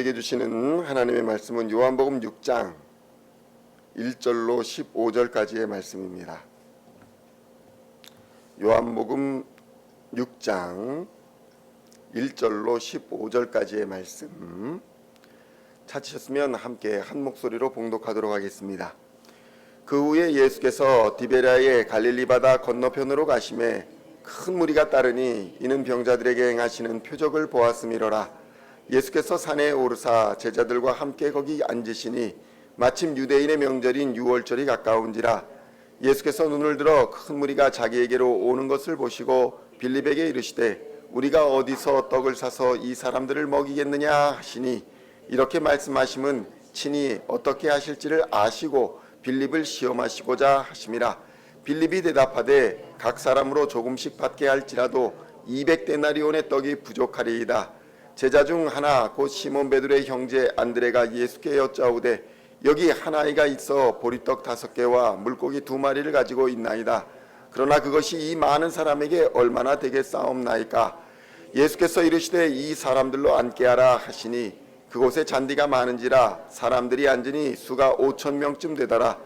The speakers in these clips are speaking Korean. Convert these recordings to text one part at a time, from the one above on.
우리에게 주시는 하나님의 말씀은 요한복음 6장 1절로 15절까지의 말씀입니다. 요한복음 6장 1절로 15절까지의 말씀 찾으셨으면 함께 한 목소리로 봉독하도록 하겠습니다. 그 후에 예수께서 디베랴의 갈릴리 바다 건너편으로 가심에 큰 무리가 따르니 이는 병자들에게 행하시는 표적을 보았음이로라. 예수께서 산에 오르사 제자들과 함께 거기 앉으시니 마침 유대인의 명절인 유월절이 가까운지라. 예수께서 눈을 들어 큰 무리가 자기에게로 오는 것을 보시고 빌립에게 이르시되 우리가 어디서 떡을 사서 이 사람들을 먹이겠느냐 하시니 이렇게 말씀하심은 친히 어떻게 하실지를 아시고 빌립을 시험하시고자 하심이라. 빌립이 대답하되 각 사람으로 조금씩 받게 할지라도 200데나리온의 떡이 부족하리이다. 제자 중 하나 곧 시몬 베드로의 형제 안드레가 예수께 여짜오되 여기 한 아이가 있어 보리떡 5개와 물고기 2마리를 가지고 있나이다. 그러나 그것이 이 많은 사람에게 얼마나 되겠사옵나이까. 예수께서 이르시되 이 사람들로 앉게 하라 하시니 그곳에 잔디가 많은지라 사람들이 앉으니 수가 5,000명쯤 되더라.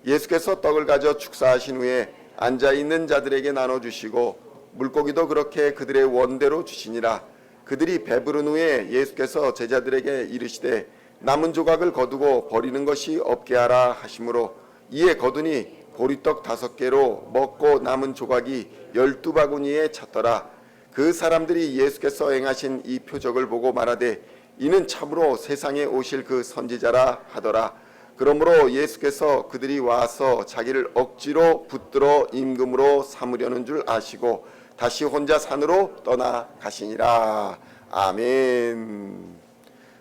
예수께서 떡을 가져 축사하신 후에 앉아있는 자들에게 나눠주시고 물고기도 그렇게 그들의 원대로 주시니라. 그들이 배부른 후에 예수께서 제자들에게 이르시되 남은 조각을 거두고 버리는 것이 없게 하라 하시므로 이에 거두니 보리떡 5개로 먹고 남은 조각이 12바구니에 찼더라. 그 사람들이 예수께서 행하신 이 표적을 보고 말하되 이는 참으로 세상에 오실 그 선지자라 하더라. 그러므로 예수께서 그들이 와서 자기를 억지로 붙들어 임금으로 삼으려는 줄 아시고 다시 혼자 산으로 떠나가시니라. 아멘.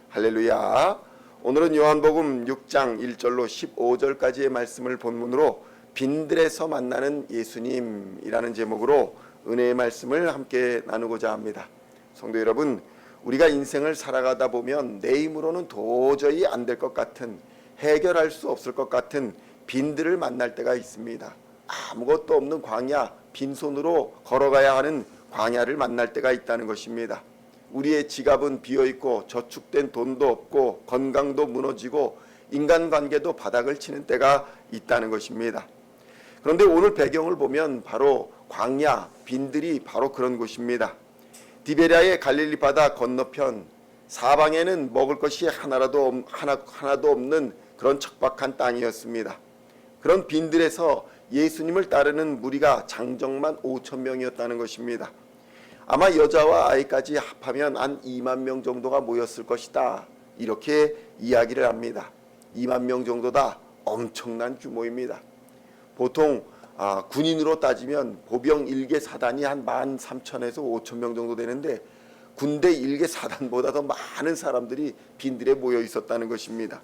할렐루야. 오늘은 요한복음 6장 1절로 15절까지의 말씀을 본문으로 빈들에서 만나는 예수님이라는 제목으로 은혜의 말씀을 함께 나누고자 합니다. 성도 여러분, 우리가 인생을 살아가다 보면 내 힘으로는 도저히 안 될 것 같은, 해결할 수 없을 것 같은 빈들을 만날 때가 있습니다. 아무것도 없는 광야, 빈손으로 걸어가야 하는 광야를 만날 때가 있다는 것입니다. 우리의 지갑은 비어있고 저축된 돈도 없고 건강도 무너지고 인간관계도 바닥을 치는 때가 있다는 것입니다. 그런데 오늘 배경을 보면 바로 광야, 빈들이 바로 그런 곳입니다. 디베랴의 갈릴리 바다 건너편, 사방에는 먹을 것이 하나도 없는 그런 척박한 땅이었습니다. 그런 빈들에서 예수님을 따르는 무리가 장정만 5,000명이었다는 것입니다. 아마 여자와 아이까지 합하면 한 2만 명 정도가 모였을 것이다, 이렇게 이야기를 합니다. 2만 명 정도다. 엄청난 규모입니다. 보통 군인으로 따지면 보병 1개 사단이 한 13,000에서 5,000명 정도 되는데 군대 1개 사단보다 더 많은 사람들이 빈들에 모여 있었다는 것입니다.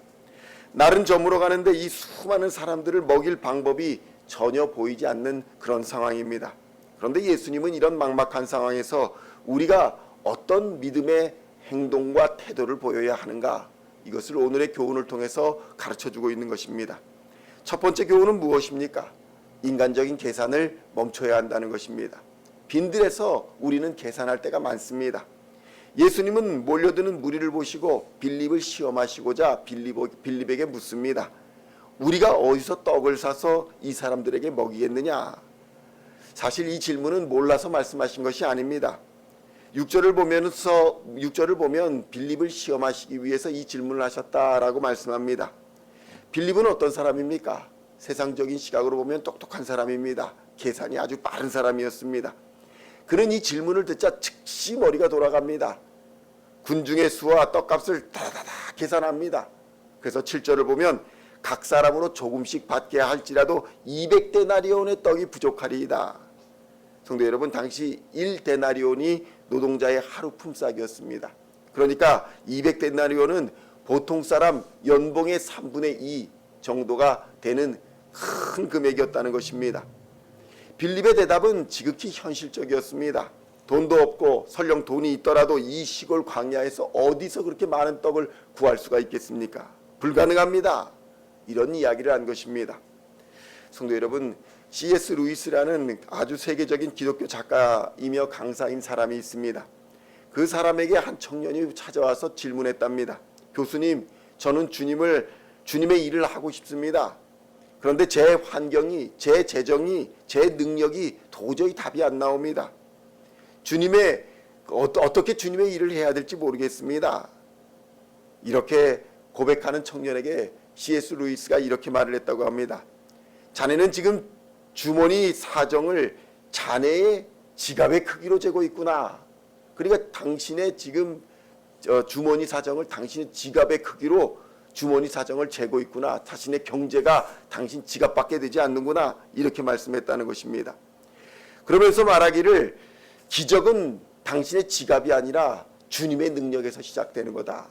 날은 저물어 가는데 이 수많은 사람들을 먹일 방법이 전혀 보이지 않는 그런 상황입니다. 그런데 예수님은 이런 막막한 상황에서 우리가 어떤 믿음의 행동과 태도를 보여야 하는가, 이것을 오늘의 교훈을 통해서 가르쳐주고 있는 것입니다. 첫 번째 교훈은 무엇입니까? 인간적인 계산을 멈춰야 한다는 것입니다. 빈들에서 우리는 계산할 때가 많습니다. 예수님은 몰려드는 무리를 보시고 빌립을 시험하시고자 빌립에게 묻습니다. 우리가 어디서 떡을 사서 이 사람들에게 먹이겠느냐? 사실 이 질문은 몰라서 말씀하신 것이 아닙니다. 6절을 보면 빌립을 시험하시기 위해서 이 질문을 하셨다라고 말씀합니다. 빌립은 어떤 사람입니까? 세상적인 시각으로 보면 똑똑한 사람입니다. 계산이 아주 빠른 사람이었습니다. 그는 이 질문을 듣자 즉시 머리가 돌아갑니다. 군중의 수와 떡값을 다다다 계산합니다. 그래서 7절을 보면 각 사람으로 조금씩 받게 할지라도 200데나리온의 떡이 부족하리이다. 성도 여러분, 당시 1데나리온이 노동자의 하루 품삯이었습니다. 그러니까 200데나리온은 보통 사람 연봉의 3분의 2 정도가 되는 큰 금액이었다는 것입니다. 빌립의 대답은 지극히 현실적이었습니다. 돈도 없고 설령 돈이 있더라도 이 시골 광야에서 어디서 그렇게 많은 떡을 구할 수가 있겠습니까? 불가능합니다. 이런 이야기를 한 것입니다. 성도 여러분, C.S. 루이스라는 아주 세계적인 기독교 작가이며 강사인 사람이 있습니다. 그 사람에게 한 청년이 찾아와서 질문했답니다. 교수님, 저는 주님의 일을 하고 싶습니다. 그런데 제 환경이, 제 재정이, 제 능력이 도저히 답이 안 나옵니다. 어떻게 주님의 일을 해야 될지 모르겠습니다. 이렇게 고백하는 청년에게 C.S. 루이스가 이렇게 말을 했다고 합니다. 자네는 지금 주머니 사정을 자네의 지갑의 크기로 재고 있구나. 그러니까 당신의 지금 주머니 사정을 당신의 지갑의 크기로 주머니 사정을 재고 있구나. 자신의 경제가 당신 지갑밖에 되지 않는구나. 이렇게 말씀했다는 것입니다. 그러면서 말하기를 기적은 당신의 지갑이 아니라 주님의 능력에서 시작되는 거다.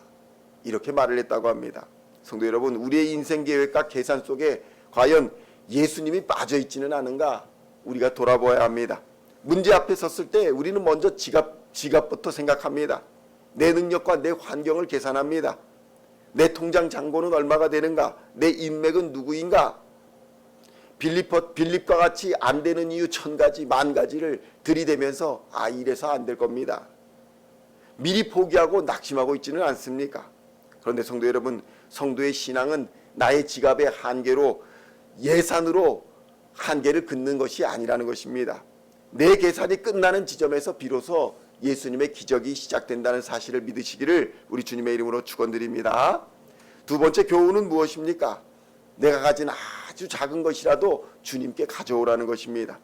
이렇게 말을 했다고 합니다. 성도 여러분, 우리의 인생 계획과 계산 속에 과연 예수님이 빠져 있지는 않은가 우리가 돌아보아야 합니다. 문제 앞에 섰을 때 우리는 먼저 지갑부터 생각합니다. 내 능력과 내 환경을 계산합니다. 내 통장 잔고는 얼마가 되는가? 내 인맥은 누구인가? 빌립과 같이 안 되는 이유 1000가지, 10,000가지를 들이대면서 이래서 안 될 겁니다. 미리 포기하고 낙심하고 있지는 않습니까? 그런데 성도 여러분, 성도의 신앙은 나의 지갑의 한계로 예산으로 한계를 긋는 것이 아니라는 것입니다. 내 계산이 끝나는 지점에서 비로소 예수님의 기적이 시작된다는 사실을 믿으시기를 우리 주님의 이름으로 축원드립니다. 두 번째 교훈은 무엇입니까? 내가 가진 아주 작은 것이라도 주님께 가져오라는 것입니다.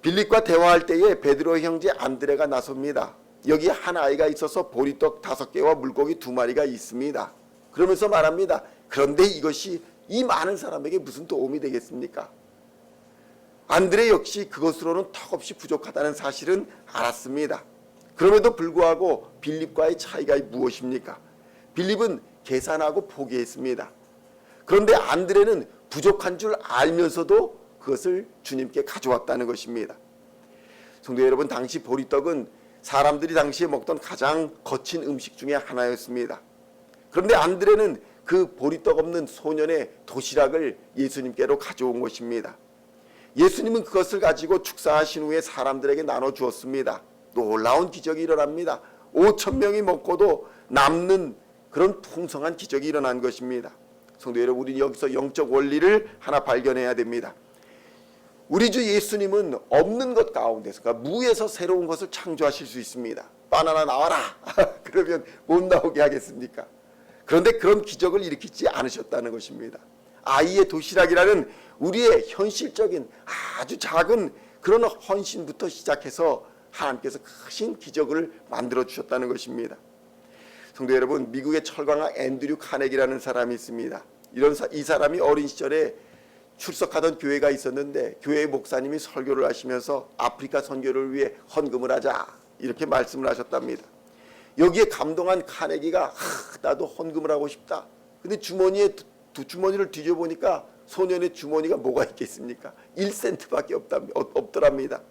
빌립과 대화할 때에 베드로의 형제 안드레가 나섭니다. 여기 한 아이가 있어서 보리떡 5개와 물고기 2마리가 있습니다. 그러면서 말합니다. 그런데 이것이 이 많은 사람에게 무슨 도움이 되겠습니까? 안드레 역시 그것으로는 턱없이 부족하다는 사실은 알았습니다. 그럼에도 불구하고 빌립과의 차이가 무엇입니까? 빌립은 계산하고 포기했습니다. 그런데 안드레는 부족한 줄 알면서도 그것을 주님께 가져왔다는 것입니다. 성도 여러분, 당시 보리떡은 사람들이 당시에 먹던 가장 거친 음식 중에 하나였습니다. 그런데 안드레는 그 보리떡 없는 소년의 도시락을 예수님께로 가져온 것입니다. 예수님은 그것을 가지고 축사하신 후에 사람들에게 나눠주었습니다. 놀라운 기적이 일어납니다. 5,000명이 먹고도 남는 그런 풍성한 기적이 일어난 것입니다. 성도 여러분, 우리는 여기서 영적 원리를 하나 발견해야 됩니다. 우리 주 예수님은 없는 것 가운데서, 그러니까 무에서 새로운 것을 창조하실 수 있습니다. 바나나 나와라 그러면 못 나오게 하겠습니까? 그런데 그런 기적을 일으키지 않으셨다는 것입니다. 아이의 도시락이라는 우리의 현실적인 아주 작은 그런 헌신부터 시작해서 하나님께서 크신 기적을 만들어 주셨다는 것입니다. 성도 여러분, 미국의 철강왕 앤드류 카네기라는 사람이 있습니다. 이 사람이 어린 시절에 출석하던 교회가 있었는데 교회의 목사님이 설교를 하시면서 아프리카 선교를 위해 헌금을 하자 이렇게 말씀을 하셨답니다. 여기에 감동한 카네기가 나도 헌금을 하고 싶다. 근데 주머니를 뒤져보니까 소년의 주머니가 뭐가 있겠습니까? 1센트밖에 없더랍니다.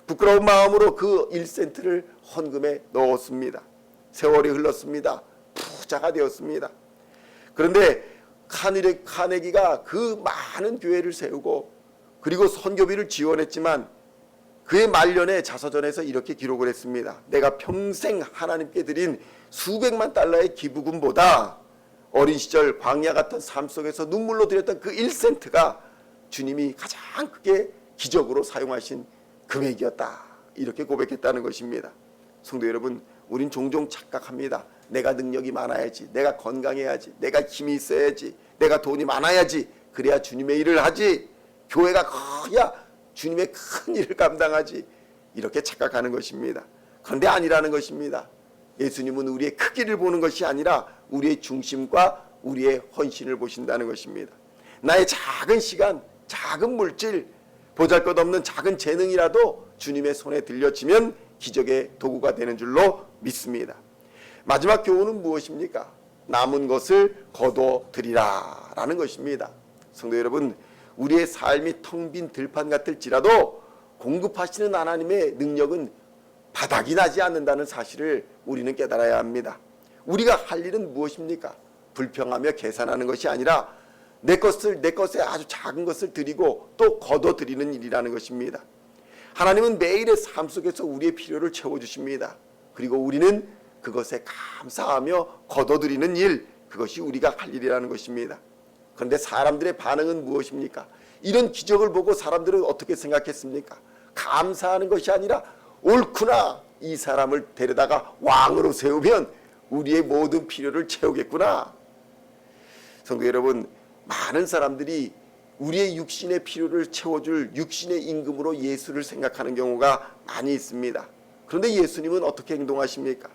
부끄러운 마음으로 그 1센트를 헌금에 넣었습니다. 세월이 흘렀습니다. 부자가 되었습니다. 그런데 카네기가 그 많은 교회를 세우고 그리고 선교비를 지원했지만 그의 말년에 자서전에서 이렇게 기록을 했습니다. 내가 평생 하나님께 드린 수백만 달러의 기부금보다 어린 시절 광야 같은 삶 속에서 눈물로 드렸던 그 1센트가 주님이 가장 크게 기적으로 사용하신 금액이었다. 이렇게 고백했다는 것입니다. 성도 여러분, 우린 종종 착각합니다. 내가 능력이 많아야지, 내가 건강해야지, 내가 힘이 있어야지, 내가 돈이 많아야지, 그래야 주님의 일을 하지, 교회가 커야 주님의 큰 일을 감당하지, 이렇게 착각하는 것입니다. 그런데 아니라는 것입니다. 예수님은 우리의 크기를 보는 것이 아니라 우리의 중심과 우리의 헌신을 보신다는 것입니다. 나의 작은 시간, 작은 물질, 보잘것없는 작은 재능이라도 주님의 손에 들려지면 기적의 도구가 되는 줄로 믿습니다. 마지막 교훈은 무엇입니까? 남은 것을 거둬들이라 라는 것입니다. 성도 여러분, 우리의 삶이 텅 빈 들판 같을지라도 공급하시는 하나님의 능력은 바닥이 나지 않는다는 사실을 우리는 깨달아야 합니다. 우리가 할 일은 무엇입니까? 불평하며 계산하는 것이 아니라 내 것에 아주 작은 것을 드리고 또 거둬들이는 일이라는 것입니다. 하나님은 매일의 삶 속에서 우리의 필요를 채워주십니다. 그리고 우리는 그것에 감사하며 거둬들이는 일, 그것이 우리가 할 일이라는 것입니다. 그런데 사람들의 반응은 무엇입니까? 이런 기적을 보고 사람들은 어떻게 생각했습니까? 감사하는 것이 아니라 옳구나, 이 사람을 데려다가 왕으로 세우면 우리의 모든 필요를 채우겠구나. 성도 여러분, 많은 사람들이 우리의 육신의 필요를 채워줄 육신의 임금으로 예수를 생각하는 경우가 많이 있습니다. 그런데 예수님은 어떻게 행동하십니까?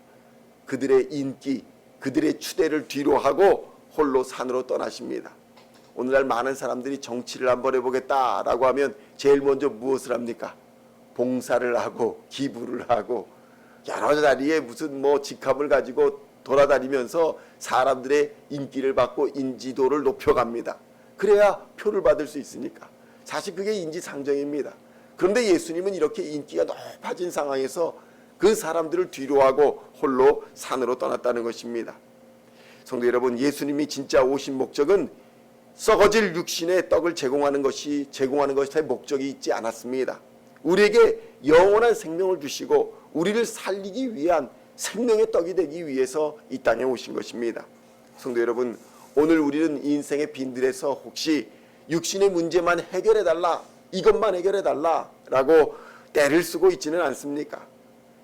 그들의 인기, 그들의 추대를 뒤로하고 홀로 산으로 떠나십니다. 오늘날 많은 사람들이 정치를 한번 해보겠다라고 하면 제일 먼저 무엇을 합니까? 봉사를 하고 기부를 하고 여러 자리에 무슨 직함을 가지고 돌아다니면서 사람들의 인기를 받고 인지도를 높여갑니다. 그래야 표를 받을 수 있으니까. 사실 그게 인지상정입니다. 그런데 예수님은 이렇게 인기가 높아진 상황에서 그 사람들을 뒤로하고 홀로 산으로 떠났다는 것입니다. 성도 여러분, 예수님이 진짜 오신 목적은 썩어질 육신의 떡을 제공하는 것이 목적이 있지 않았습니다. 우리에게 영원한 생명을 주시고 우리를 살리기 위한 생명의 떡이 되기 위해서 이 땅에 오신 것입니다. 성도 여러분, 오늘 우리는 인생의 빈들에서 혹시 육신의 문제만 해결해달라, 이것만 해결해달라 라고 떼를 쓰고 있지는 않습니까?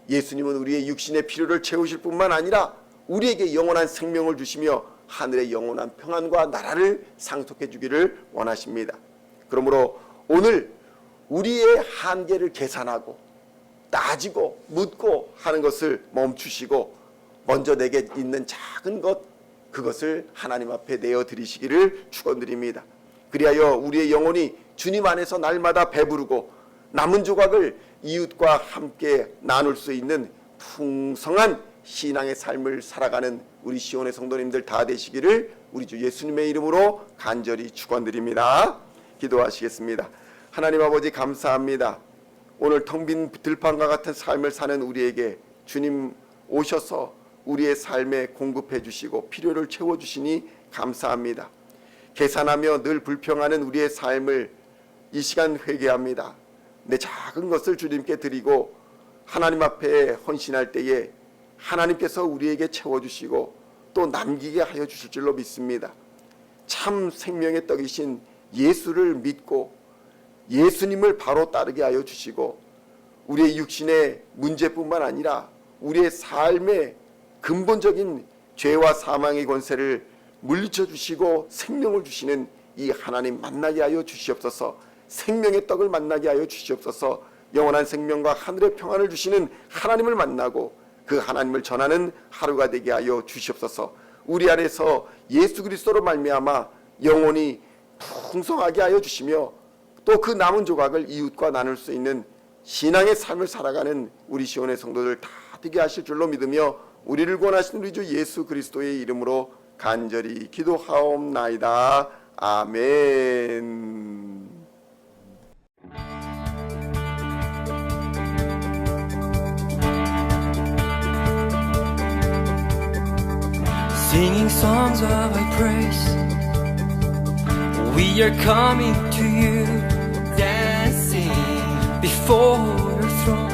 예수님은 우리의 육신의 필요를 채우실 뿐만 아니라 우리에게 영원한 생명을 주시며 하늘의 영원한 평안과 나라를 상속해 주기를 원하십니다. 그러므로 오늘 우리의 한계를 계산하고 따지고 묻고 하는 것을 멈추시고 먼저 내게 있는 작은 것, 그것을 하나님 앞에 내어드리시기를 축원드립니다. 그리하여 우리의 영혼이 주님 안에서 날마다 배부르고 남은 조각을 이웃과 함께 나눌 수 있는 풍성한 신앙의 삶을 살아가는 우리 시온의 성도님들 다 되시기를 우리 주 예수님의 이름으로 간절히 축원드립니다. 기도하시겠습니다. 하나님 아버지, 감사합니다. 오늘 텅 빈 들판과 같은 삶을 사는 우리에게 주님 오셔서 우리의 삶에 공급해 주시고 필요를 채워 주시니 감사합니다. 계산하며 늘 불평하는 우리의 삶을 이 시간 회개합니다. 내 작은 것을 주님께 드리고 하나님 앞에 헌신할 때에 하나님께서 우리에게 채워주시고 또 남기게 하여 주실 줄로 믿습니다. 참 생명의 떡이신 예수를 믿고 예수님을 바로 따르게 하여 주시고 우리의 육신의 문제뿐만 아니라 우리의 삶의 근본적인 죄와 사망의 권세를 물리쳐 주시고 생명을 주시는 이 하나님 만나게 하여 주시옵소서. 생명의 떡을 만나게 하여 주시옵소서. 영원한 생명과 하늘의 평안을 주시는 하나님을 만나고 그 하나님을 전하는 하루가 되게 하여 주시옵소서. 우리 안에서 예수 그리스도로 말미암아 영혼이 풍성하게 하여 주시며 또 그 남은 조각을 이웃과 나눌 수 있는 신앙의 삶을 살아가는 우리 시온의 성도들 다 되게 하실 줄로 믿으며 우리를 구원하신 우리 주 예수 그리스도의 이름으로 간절히 기도하옵나이다. 아멘. Singing songs of thy praise, we are coming to you, dancing before your throne.